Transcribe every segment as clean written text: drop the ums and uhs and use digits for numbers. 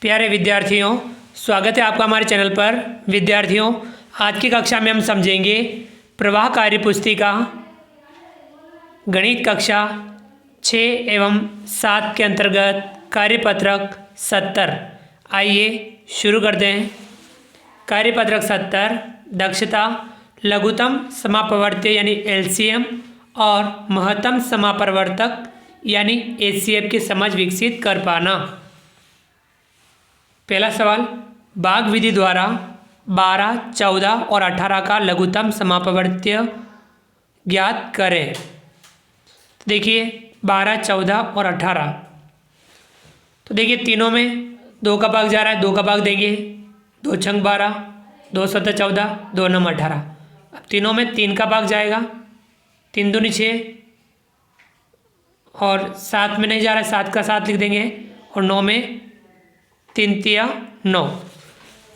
प्यारे विद्यार्थियों, स्वागत है आपका हमारे चैनल पर। विद्यार्थियों, आज की कक्षा में हम समझेंगे प्रवाह कार्य पुस्तिका गणित कक्षा 6 एवं 7 के अंतर्गत कार्यपत्रक 70। आइए शुरू करते हैं। कार्यपत्रक 70 दक्षता लघुत्तम समापवर्त्य यानी एलसीएम और महत्तम समापवर्तक यानी एचसीएफ की समझ विकसित कर पाना। पहला सवाल, भाग विधि द्वारा 12, 14 और 18 का लघुत्तम समापवर्त्य ज्ञात करें। देखिए 12, 14 और 18, तो देखिए तीनों में 2 का भाग जा रहा है, 2 का भाग देंगे, 2 छंग 12, 2 सत्ता 14, 2 नम 18। अब तीनों में 3 का भाग जाएगा, 3 दूनी 6 और 7 में नहीं जा रहा है, 7 का 7 लिख देंगे और 9 में 3 तिया 9।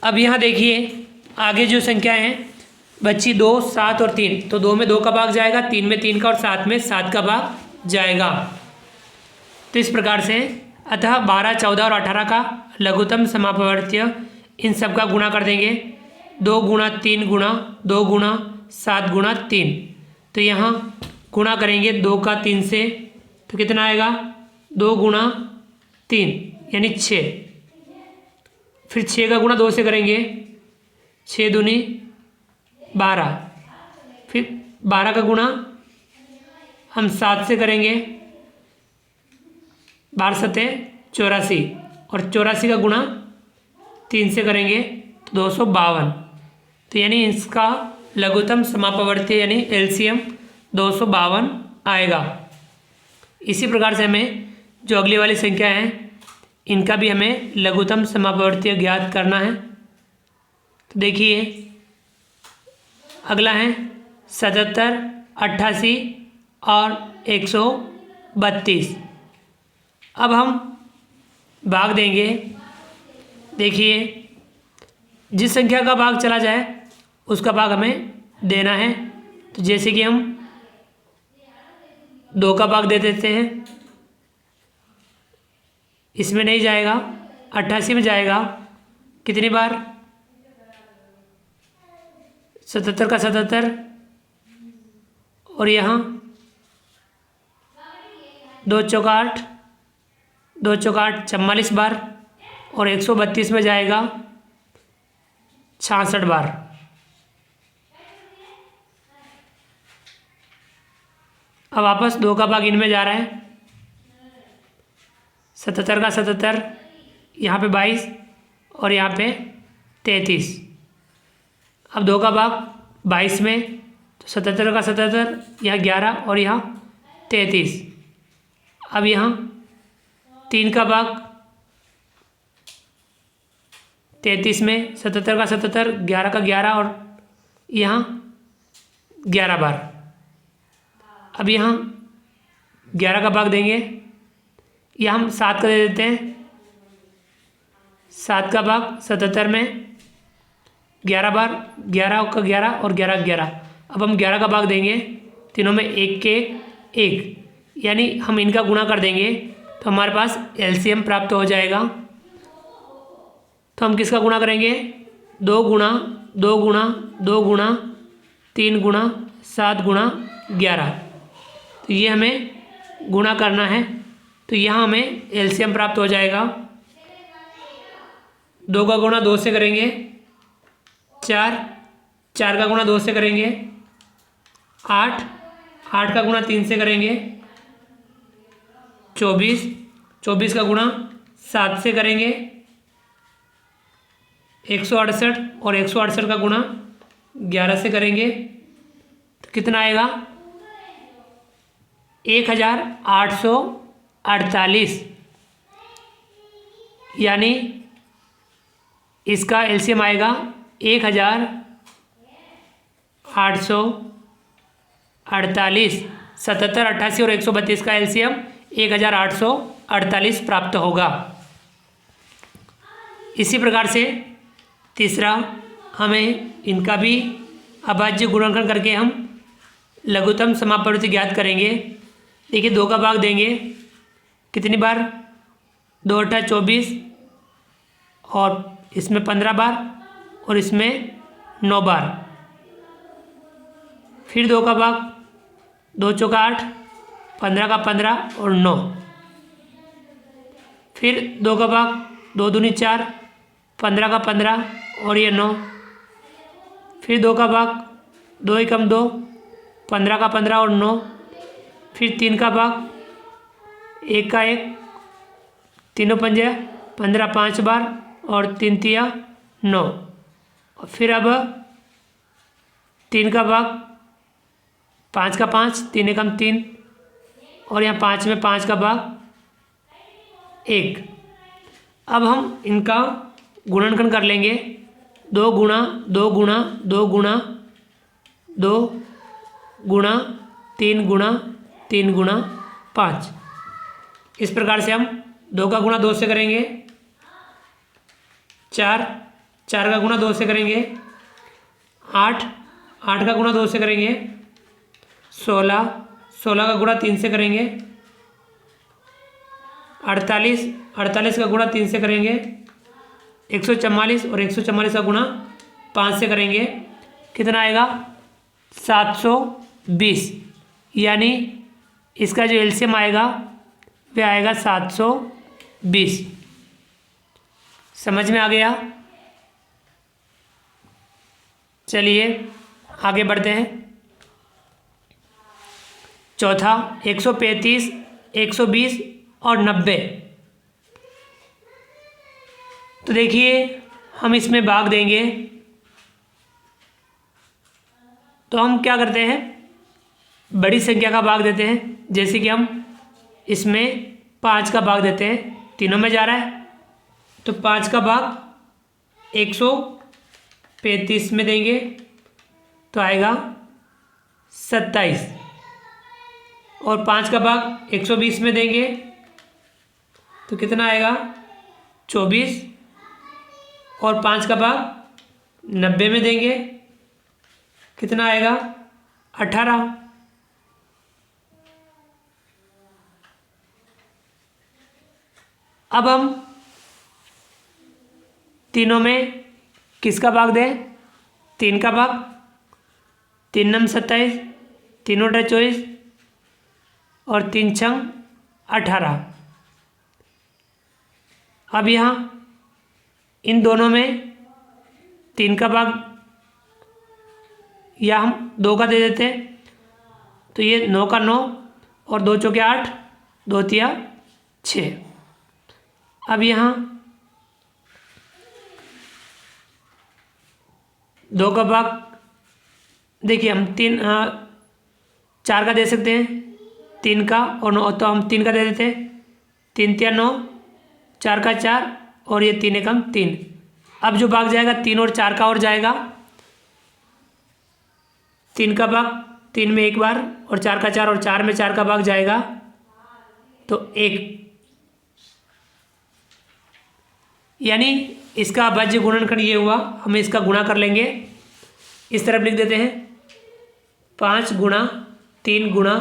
अब यहाँ देखिए आगे जो संख्या हैं बच्ची 2, 7 और 3, तो 2 में 2 का भाग जाएगा, 3 में 3 का और 7 में 7 का भाग जाएगा। तो इस प्रकार से अतः 12, 14 और 18 का लघुत्तम समापवर्त्य इन सब का गुणा कर देंगे, 2 गुणा 3 गुणा 2 गुणा 7 गुणा 3। तो यहाँ गुणा करेंगे 2 का 3 से, तो कितना आएगा 2 गुणा 3 यानी 6। फिर 6 का गुणा 2 से करेंगे, 6 दूनी 12। फिर 12 का गुणा हम 7 से करेंगे, 12 सत्ते 84 और 84 का गुणा 3 से करेंगे तो 252। तो यानी इसका लघुत्तम समापवर्त्य यानी एलसीएम 252 आएगा। इसी प्रकार से हमें जो अगली वाली संख्या है इनका भी हमें लघुत्तम समापवर्त्य ज्ञात करना है। तो देखिए अगला है 77, 88 और 132। अब हम भाग देंगे। देखिए जिस संख्या का भाग चला जाए उसका भाग हमें देना है। तो जैसे कि हम 2 का भाग दे देते हैं, इसमें नहीं जाएगा, 88 में जाएगा। कितनी बार 77 का 77 और यहाँ 2 चौका 8, 2 चौका 8 44 बार और 132 में जाएगा 66 बार। अब वापस 2 का भाग इनमें जा रहा है, 77 का 77, यहाँ पे 22 और यहाँ पे 33। अब 2 का भाग 22 में, तो 77 का 77, यहाँ 11 और यहाँ 33। अब यहाँ 3 का भाग 33 में, 77 का 77, 11 का 11 और यहाँ 11 बार। अब यहाँ 11 का भाग देंगे, यह हम 7 का दे देते हैं, 7 का भाग 77 में 11 बार, 11 का 11 और 11 का 11। अब हम 11 का भाग देंगे, तीनों में 1 के 1, यानी हम इनका गुणा कर देंगे तो हमारे पास एलसीएम प्राप्त हो जाएगा। तो हम किसका गुणा करेंगे, 2 गुणा 2 गुणा 2 गुणा 3 गुणा 7 गुणा 11। तो ये हमें गुणा करना है। तो यहाँ हमें एलसीएम प्राप्त हो जाएगा। 2 का गुणा 2 से करेंगे 4, 4 का गुणा 2 से करेंगे 8, 8 का गुणा 3 से करेंगे 24, 24 का गुणा 7 से करेंगे 168 और 168 का गुणा 11 से करेंगे तो कितना आएगा 1848, यानी इसका एलसीएम आएगा 1848। 77, 88 और 132 का एलसीएम 1848 प्राप्त होगा। इसी प्रकार से तीसरा, हमें इनका भी अभाज्य गुणनखंड करके हम लघुत्तम समापवर्त्य ज्ञात करेंगे। देखिए 2 का भाग देंगे, कितनी बार 2 × 8 = 24, और इसमें 15 बार और इसमें 9 बार। फिर 2 का भाग, 2 चौका 8, 15 का 15 और 9। फिर 2 का भाग, 2 दूनी 4, 15 का 15 और ये 9। फिर 2 का भाग, 2 एकम 2, 15 का 15 और 9। फिर 3 का भाग, 1 का 1, तीनों पंजे 15 5 बार और 3 तिया 9। फिर अब 3 का भाग, 5 का 5, 3 एकम 3 और यहाँ 5 में 5 का भाग 1। अब हम इनका गुणनखंड कर लेंगे। 2 गुणा 2 गुणा 2 गुणा 2 गुणा 3 गुणा 3 गुणा 5। इस प्रकार से हम 2 का गुणा 2 से करेंगे 4, 4 का गुणा 2 से करेंगे 8, 8 का गुणा 2 से करेंगे 16, 16 का गुणा 3 से करेंगे 48, 48 का गुणा 3 से करेंगे 144 और 144 का गुणा 5 से करेंगे। कितना आएगा? 720। यानी इसका जो एलसीएम आएगा वह आएगा 720। समझ में आ गया? चलिए आगे बढ़ते हैं। चौथा 135, 120 और 90। तो देखिए हम इसमें भाग देंगे तो हम क्या करते हैं, बड़ी संख्या का भाग देते हैं। जैसे कि हम इसमें 5 का भाग देते हैं, तीनों में जा रहा है तो 5 का भाग 135 में देंगे तो आएगा 27। और 5 का भाग 120 में देंगे तो कितना आएगा? 24। और 5 का भाग 90 में देंगे कितना आएगा? 18। अब हम तीनों में किसका भाग दें? 3 का भाग। 3 नम 27, 3 × 24 और 3 छंग 18। अब यहाँ इन दोनों में 3 का भाग या हम 2 का दे देते हैं तो ये 9 का 9 और 2 चौके 8, 2 तिया 6। अब यहाँ 2 का भाग देखिए हम 4 का दे सकते हैं, 3 का और 9 तो हम 3 का दे देते हैं। 3 तिया 9, 4 का 4 और ये 3 एकम 3। अब जो भाग जाएगा 3 और 4 का और जाएगा। 3 का भाग 3 में 1 बार और 4 का 4 और 4 में 4 का भाग जाएगा तो 1। यानी इसका अभाज्य गुणनखंड ये हुआ। हमें इसका गुणा कर लेंगे। इस तरफ लिख देते हैं 5 गुणा 3 गुणा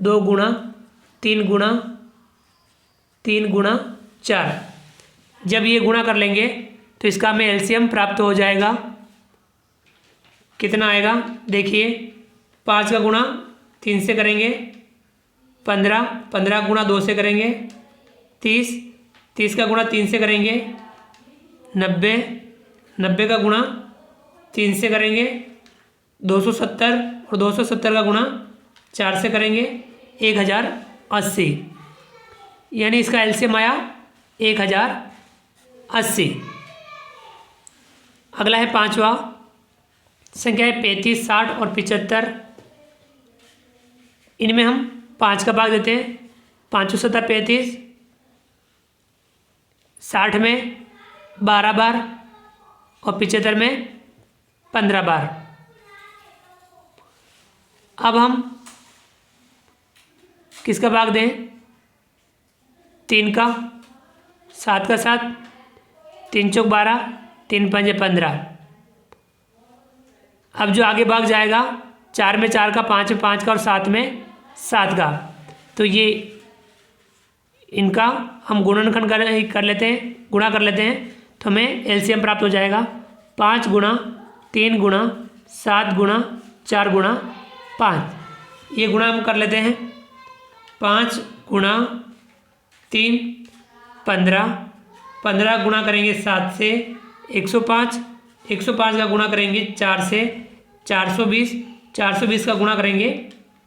2 गुणा 3 गुणा 3 गुणा 4। जब ये गुणा कर लेंगे तो इसका हमें एलसीएम प्राप्त हो जाएगा। कितना आएगा? देखिए 5 का गुणा 3 से करेंगे 15, 15 गुणा 2 से करेंगे 30, 30 का गुणा 3 से करेंगे 90, 90 का गुणा 3 से करेंगे 270 और 270 का गुणा 4 से करेंगे 1080। यानी इसका एलसीएम आया 1080। अगला है 5वां। संख्या है 35, 60 और 75। इनमें हम 5 का भाग देते हैं। 5 × 7 = 35। 60 में 12 बार और 75 में 15 बार। अब हम किसका भाग दें? 3 का। 7 का 7, 3 चौक 12, 3 पंजे 15। अब जो आगे भाग जाएगा 4 में 4 का, 5 में 5 का और 7 में 7 का, तो ये इनका हम गुणनखंड कर लेते हैं, गुणा कर लेते हैं। तो हमें एलसीएम प्राप्त हो जाएगा 5 गुणा 3 गुणा 7 गुणा 4 गुणा 5। ये गुणा हम कर लेते हैं। 5 गुणा 3 15, 15 गुणा करेंगे 7 से 105, 105 का गुणा करेंगे 4 से 420, 420 का गुणा करेंगे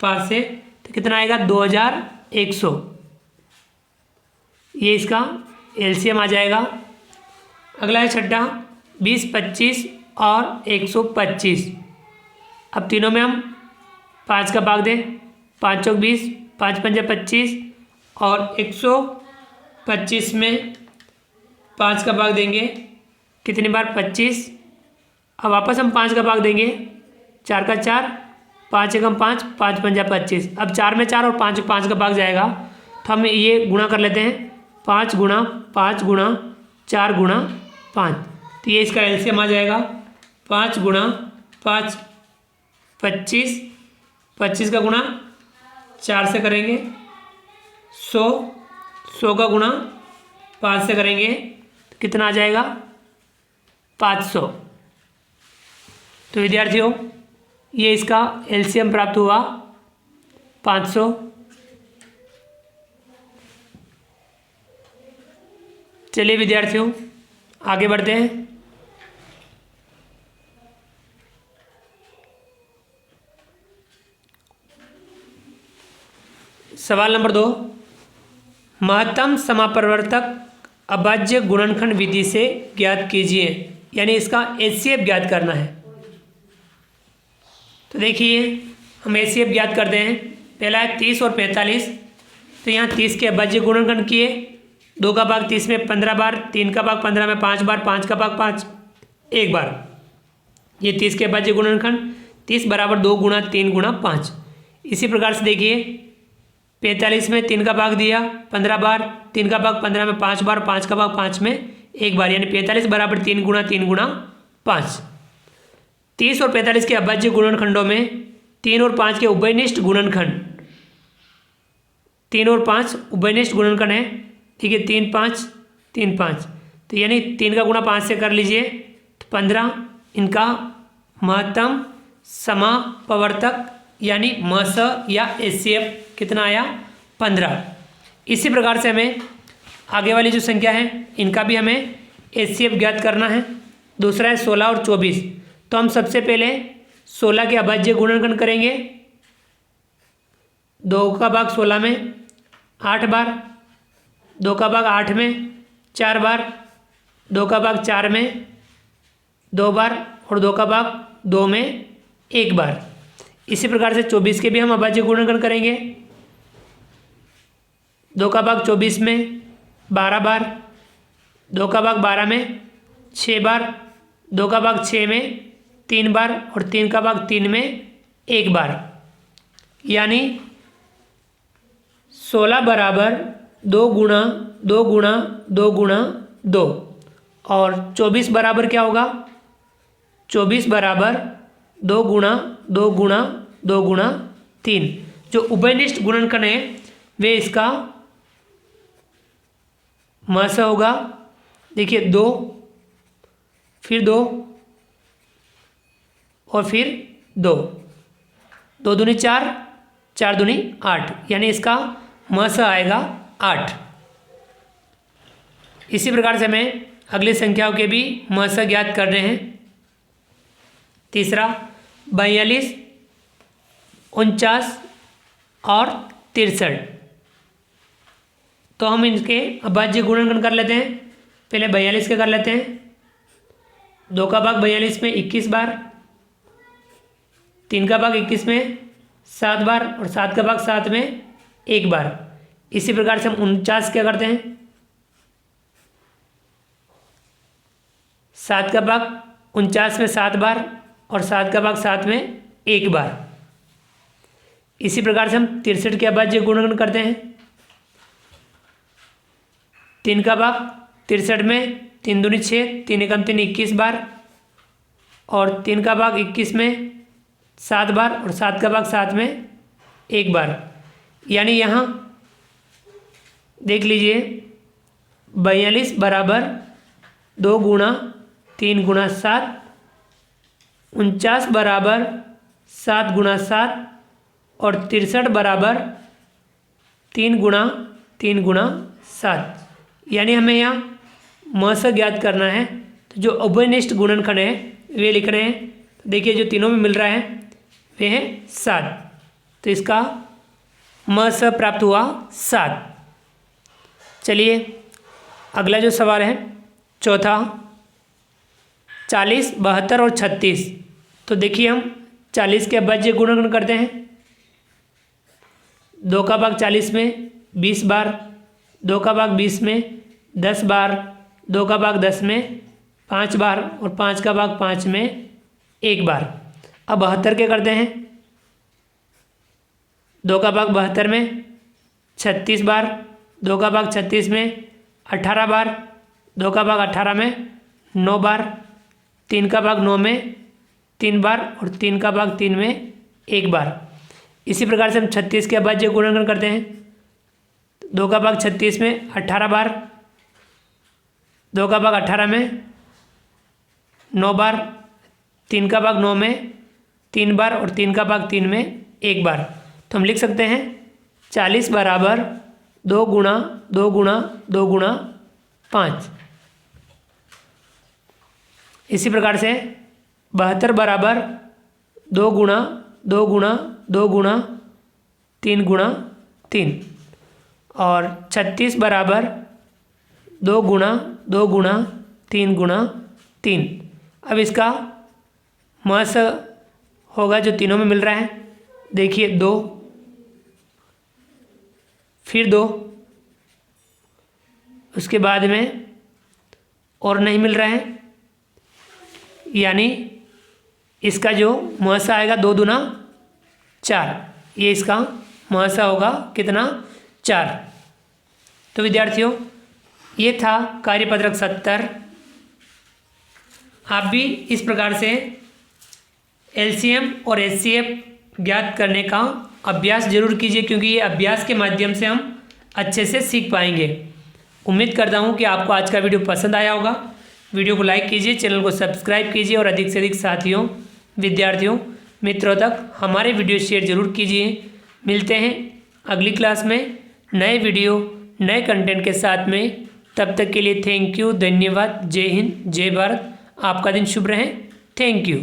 5 से, तो कितना आएगा 2100। ये इसका एलसीएम आ जाएगा। अगला है छठा 20, 25 और 125। अब तीनों में हम 5 का भाग दें। 5 चौक 20, 5 पंजा 25 और 125 में 5 का भाग देंगे कितनी बार 25। अब वापस हम 5 का भाग देंगे। 4 का 4, 5 एकम 5, 5 पंजा 25। अब 4 में 4 और 5 का भाग जाएगा, तो हम ये गुणा कर लेते हैं। 5 गुणा 5 गुणा 4 गुणा 5, तो ये इसका एलसीएम आ जाएगा। 5 गुणा 5 25, 25 का गुणा 4 से करेंगे 100, 100 का गुणा 5 से करेंगे तो कितना आ जाएगा 500। तो विद्यार्थियों ये इसका एलसीएम प्राप्त हुआ 500। चलिए विद्यार्थियों आगे बढ़ते हैं। सवाल नंबर 2, महत्तम समापवर्तक अभाज्य गुणनखंड विधि से ज्ञात कीजिए, यानी इसका एचसीएफ ज्ञात करना है। तो देखिए हम एचसीएफ ज्ञात करते हैं। पहला है 30 और 45, तो यहाँ 30 के अभाज्य गुणनखंड किए। 2 का भाग 30 में 15 बार, 3 का भाग 15 में 5 बार, 5 का भाग 5 1 बार। ये 30 के अभाज्य गुणनखंड 30 बराबर 2 गुणा 3 गुणा 5। इसी प्रकार से देखिए 45 में 3 का भाग दिया 15 बार, 3 का भाग 15 में 5 बार, 5 का भाग 5 में 1 बार, यानी 45 बराबर 3 गुणा 5। 30 और 45 के अभाज्य गुणनखंडों में 3 और 5 के उभयनिष्ठ गुणनखंड, 3 और 5 उभयनिष्ठ गुणनखंड है। ठीक है, 3 5 3 5, तो यानी 3 का गुणा 5 से कर लीजिए तो 15। इनका महत्तम समापवर्तक यानी मस या एचसीएफ कितना आया 15। इसी प्रकार से हमें आगे वाली जो संख्या है इनका भी हमें एचसीएफ ज्ञात करना है। दूसरा है 16 और 24, तो हम सबसे पहले 16 के अभाज्य गुणनखंड करेंगे। 2 का भाग 16 में 8 बार, 2 का भाग 8 में 4 बार, 2 का भाग 4 में 2 बार और 2 का भाग 2 में 1 बार। इसी प्रकार से 24 के भी हम अभाज्य गुणनखंड करेंगे। 2 का भाग 24 में 12 बार, 2 का भाग 12 में 6 बार, 2 का भाग 6 में 3 बार और 3 का भाग 3 में 1 बार, यानी 16 बराबर 2 गुणा 2 गुणा 2 गुणा 2 और 24 बराबर क्या होगा 24 बराबर 2 गुणा 2 गुणा 2 गुणा 3। जो उभयनिष्ठ गुणनखंड है वे इसका मस होगा। देखिए 2 फिर 2 और फिर 2, 2 दूनी 4, 4 दूनी 8, यानी इसका मस आएगा 8। इसी प्रकार से हमें अगली संख्याओं के भी मस ज्ञात कर रहे हैं। तीसरा 42, 49 और 63, तो हम इनके अभाज्य गुणनखंड कर लेते हैं। पहले 42 के कर लेते हैं। 2 का भाग 42 में 21 बार, 3 का भाग 21 में 7 बार और 7 का भाग 7 में 1 बार। इसी प्रकार से हम 49 क्या करते हैं, 7 का भाग 49 में 7 बार और 7 का भाग 7 में 1 बार। इसी प्रकार से हम 63 के अभाज्य गुणनखंड करते हैं। 3 का भाग 63 में 3 दूनी 6, 3 एकम 3 21 बार और 3 का भाग 21 में 7 बार और 7 का भाग 7 में 1 बार, यानी यहाँ देख लीजिए 42 बराबर 2 गुणा 3 गुणा 7, 49 बराबर 7 गुणा 7 और 63 बराबर 3 गुणा 7। यानी हमें यहाँ मस ज्ञात करना है। तो जो उभयनिष्ठ गुणनखंड है वे लिख रहे हैं। तो देखिए जो तीनों में मिल रहा है वे है 7, तो इसका मस प्राप्त हुआ 7। चलिए अगला जो सवाल है चौथा, 40, 72 और 36। तो देखिए हम 40 के अभाज्य गुणनखंड करते हैं। 2 का भाग 40 में 20 बार, 2 का भाग 20 में 10 बार, 2 का भाग 10 में 5 बार और 5 का भाग 5 में 1 बार। अब 72 के करते हैं। 2 का भाग 72 में 36 बार, 2 का भाग 36 में 18 बार, 2 का भाग 18 में 9 बार, 3 का भाग 9 में 3 बार और 3 का भाग 3 में 1 बार। इसी प्रकार से हम 36 के अभाज्य गुणनखंड करते हैं। 2 का भाग 36 में 18 बार, 2 का भाग 18 में 9 बार, 3 का भाग 9 में 3 बार और 3 का भाग 3 में 1 बार। तो हम लिख सकते हैं 40 बराबर 2 गुणा 2 गुणा 2 गुणा 5। इसी प्रकार से 72 बराबर 2 गुणा 2 गुणा 2 गुणा 3 गुणा 3 और 36 बराबर 2 गुणा 2 गुणा 3 गुणा 3। अब इसका मस होगा जो तीनों में मिल रहा है। देखिए 2, फिर 2, उसके बाद में और नहीं मिल रहा है, यानी इसका जो मुआवजा आएगा 2 दूना 4। ये इसका मुआवजा होगा कितना 4। तो विद्यार्थियों ये था कार्यपत्रक 70। आप भी इस प्रकार से एलसीएम और एचसीएफ ज्ञात करने का अभ्यास जरूर कीजिए, क्योंकि ये अभ्यास के माध्यम से हम अच्छे से सीख पाएंगे। उम्मीद करता हूँ कि आपको आज का वीडियो पसंद आया होगा। वीडियो को लाइक कीजिए, चैनल को सब्सक्राइब कीजिए और अधिक से अधिक साथियों, विद्यार्थियों, मित्रों तक हमारे वीडियो शेयर जरूर कीजिए। मिलते हैं अगली क्लास में नए वीडियो नए कंटेंट के साथ में। तब तक के लिए थैंक यू, धन्यवाद, जय हिंद, जय भारत। आपका दिन शुभ रहे। Thank you.